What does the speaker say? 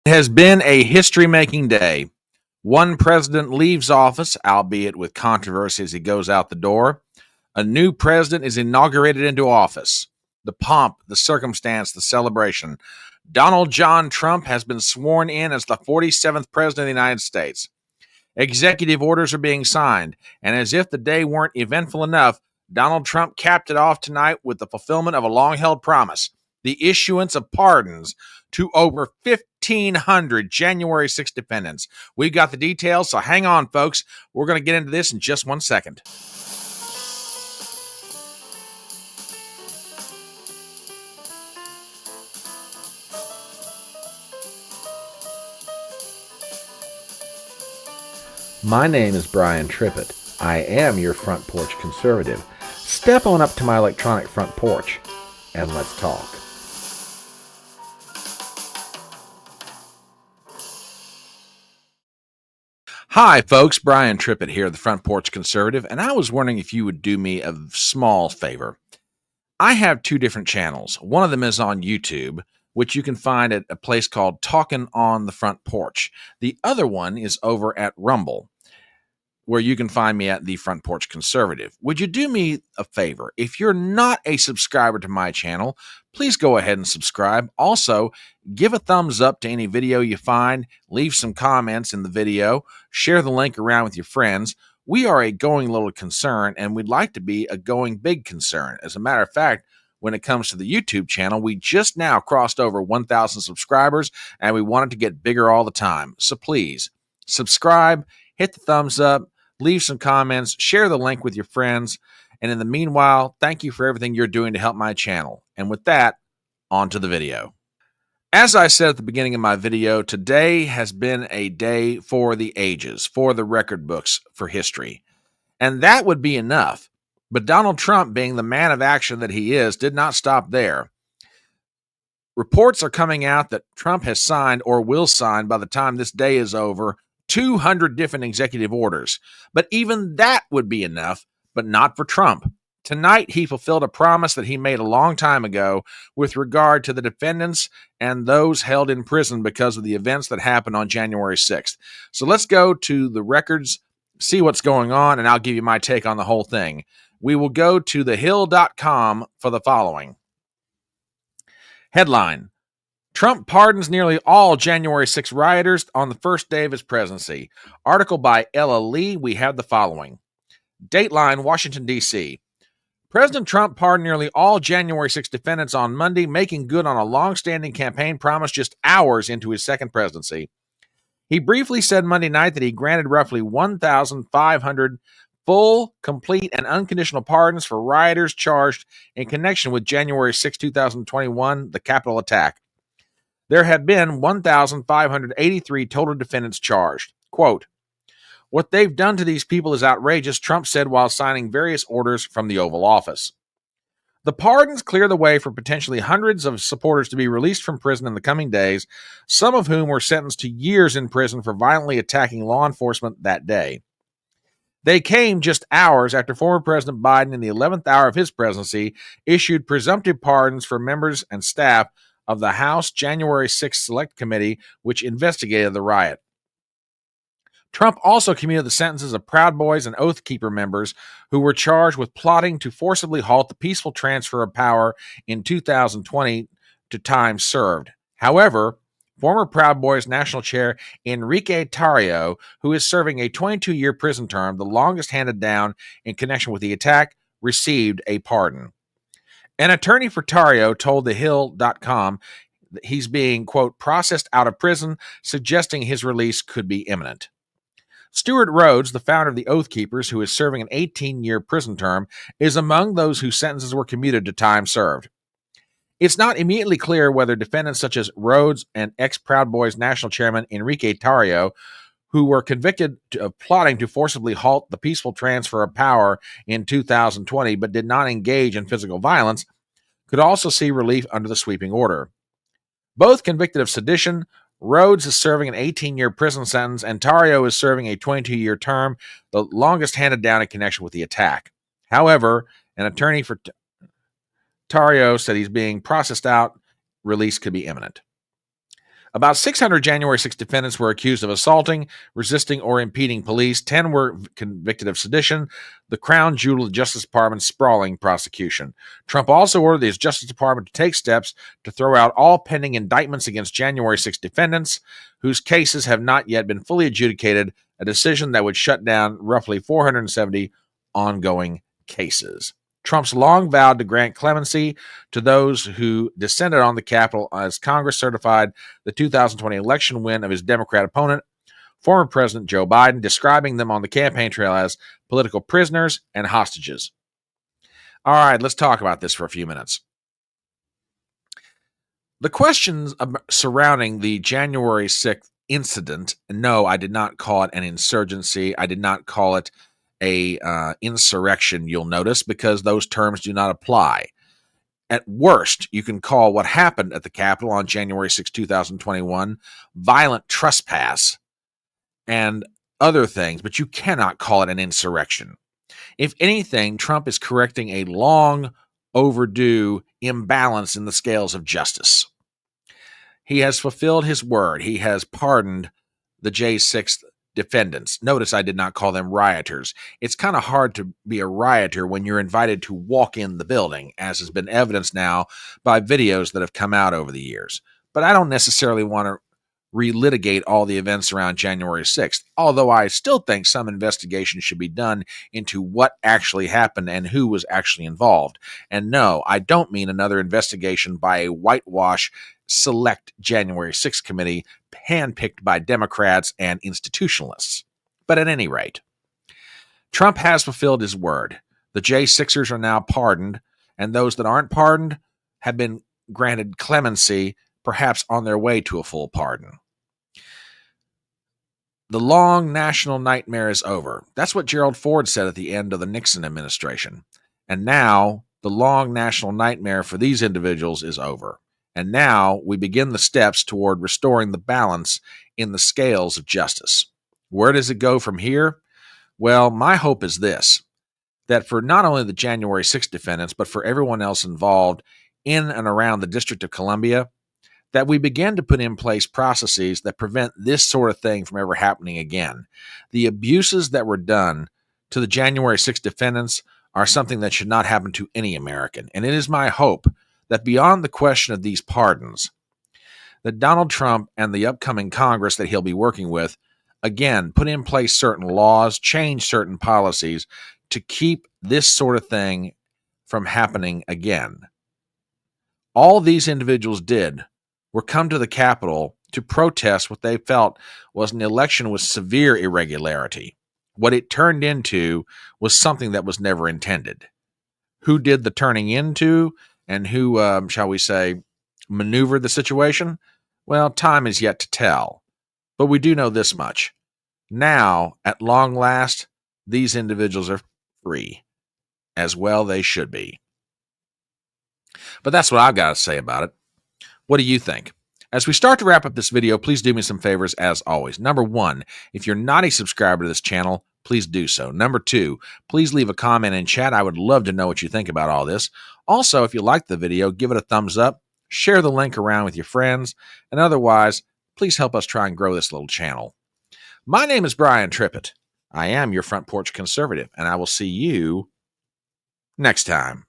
It has been a history-making day. One president leaves office, albeit with controversy as he goes out the door. A new president is inaugurated into office. The pomp, the circumstance, the celebration. Donald John Trump has been sworn in as the 47th president of the United States. Executive orders are being signed, and as if the day weren't eventful enough, Donald Trump capped it off tonight with the fulfillment of a long-held promise, the issuance of pardons to over 1,500 January 6 defendants. We've got the details, so hang on, folks. We're going to get into this in just 1 second. My name is Brian Trippett. I am your front porch conservative. Step on up to my electronic front porch and let's talk. Hi, folks. Brian Trippett here, the Front Porch Conservative, and I was wondering if you would do me a small favor. I have two different channels. One of them is on YouTube, which you can find at a place called Talkin' on the Front Porch. The other one is over at Rumble, where you can find me at the Front Porch Conservative. Would you do me a favor? If you're not a subscriber to my channel, please go ahead and subscribe. Also, give a thumbs up to any video you find, leave some comments in the video, share the link around with your friends. We are a going little concern, and we'd like to be a going big concern. As a matter of fact, when it comes to the YouTube channel, we just now crossed over 1,000 subscribers, and we want it to get bigger all the time. So please, subscribe, hit the thumbs up, leave some comments, share the link with your friends, and in the meanwhile, thank you for everything you're doing to help my channel. And with that, on to the video. As I said at the beginning of my video, today has been a day for the ages, for the record books, for history. And that would be enough. But Donald Trump, being the man of action that he is, did not stop there. Reports are coming out that Trump has signed or will sign by the time this day is over 200 different executive orders. But even that would be enough, but not for Trump. Tonight, he fulfilled a promise that he made a long time ago with regard to the defendants and those held in prison because of the events that happened on January 6th. So let's go to the records, see what's going on, and I'll give you my take on the whole thing. We will go to thehill.com for the following. Headline: Trump pardons nearly all January 6 rioters on the first day of his presidency. Article by Ella Lee. We have the following. Dateline, Washington, D.C. President Trump pardoned nearly all January 6 defendants on Monday, making good on a long-standing campaign promise just hours into his second presidency. He briefly said Monday night that he granted roughly 1,500 full, complete, and unconditional pardons for rioters charged in connection with January 6, 2021, the Capitol attack. There have been 1,583 total defendants charged. Quote, "What they've done to these people is outrageous," Trump said while signing various orders from the Oval Office. The pardons clear the way for potentially hundreds of supporters to be released from prison in the coming days, some of whom were sentenced to years in prison for violently attacking law enforcement that day. They came just hours after former President Biden, in the 11th hour of his presidency, issued presumptive pardons for members and staff of the House January 6th Select Committee, which investigated the riot. Trump also commuted the sentences of Proud Boys and Oath Keeper members who were charged with plotting to forcibly halt the peaceful transfer of power in 2020 to time served. However, former Proud Boys National Chair Enrique Tarrio, who is serving a 22-year prison term, the longest handed down in connection with the attack, received a pardon. An attorney for Tarrio told thehill.com that he's being, quote, processed out of prison, suggesting his release could be imminent. Stuart Rhodes, the founder of the Oath Keepers, who is serving an 18-year prison term, is among those whose sentences were commuted to time served. It's not immediately clear whether defendants such as Rhodes and ex-Proud Boys National Chairman Enrique Tarrio, who were convicted of plotting to forcibly halt the peaceful transfer of power in 2020 but did not engage in physical violence, could also see relief under the sweeping order. Both convicted of sedition, Rhodes is serving an 18-year prison sentence, and Tarrio is serving a 22-year term, the longest handed down in connection with the attack. However, an attorney for Tarrio said he's being processed out. Release could be imminent. About 600 January 6 defendants were accused of assaulting, resisting, or impeding police. 10 were convicted of sedition. The crown jewel of the Justice Department's sprawling prosecution. Trump also ordered the Justice Department to take steps to throw out all pending indictments against January 6 defendants, whose cases have not yet been fully adjudicated, a decision that would shut down roughly 470 ongoing cases. Trump's long vowed to grant clemency to those who descended on the Capitol as Congress certified the 2020 election win of his Democrat opponent, former President Joe Biden, describing them on the campaign trail as political prisoners and hostages. All right, let's talk about this for a few minutes. The questions surrounding the January 6th incident, no, I did not call it an insurgency. I did not call it a insurrection, you'll notice, because those terms do not apply. At worst, you can call what happened at the Capitol on January 6, 2021, violent trespass and other things, but you cannot call it an insurrection. If anything, Trump is correcting a long overdue imbalance in the scales of justice. He has fulfilled his word. He has pardoned the J6 defendants. Notice I did not call them rioters. It's kind of hard to be a rioter when you're invited to walk in the building, as has been evidenced now by videos that have come out over the years. But I don't necessarily want to relitigate all the events around January 6th, although I still think some investigation should be done into what actually happened and who was actually involved. And no, I don't mean another investigation by a whitewash select January 6th committee handpicked by Democrats and institutionalists. But at any rate, Trump has fulfilled his word. The J6ers are now pardoned, and those that aren't pardoned have been granted clemency, perhaps on their way to a full pardon. The long national nightmare is over. That's what Gerald Ford said at the end of the Nixon administration. And now the long national nightmare for these individuals is over. And now we begin the steps toward restoring the balance in the scales of justice. Where does it go from here? Well, my hope is this, that for not only the January 6th defendants, but for everyone else involved in and around the District of Columbia, that we begin to put in place processes that prevent this sort of thing from ever happening again. The abuses that were done to the January 6th defendants are something that should not happen to any American. And it is my hope that beyond the question of these pardons, that Donald Trump and the upcoming Congress that he'll be working with, again, put in place certain laws, change certain policies to keep this sort of thing from happening again. All these individuals did were come to the Capitol to protest what they felt was an election with severe irregularity. What it turned into was something that was never intended. Who did the turning into and who, shall we say, maneuvered the situation? Well, time is yet to tell. But we do know this much. Now, at long last, these individuals are free. As well they should be. But that's what I've got to say about it. What do you think? As we start to wrap up this video, please do me some favors as always. Number one, if you're not a subscriber to this channel, please do so. Number two, please leave a comment in chat. I would love to know what you think about all this. Also, if you liked the video, give it a thumbs up, share the link around with your friends, and otherwise, please help us try and grow this little channel. My name is Brian Trippett. I am your Front Porch Conservative, and I will see you next time.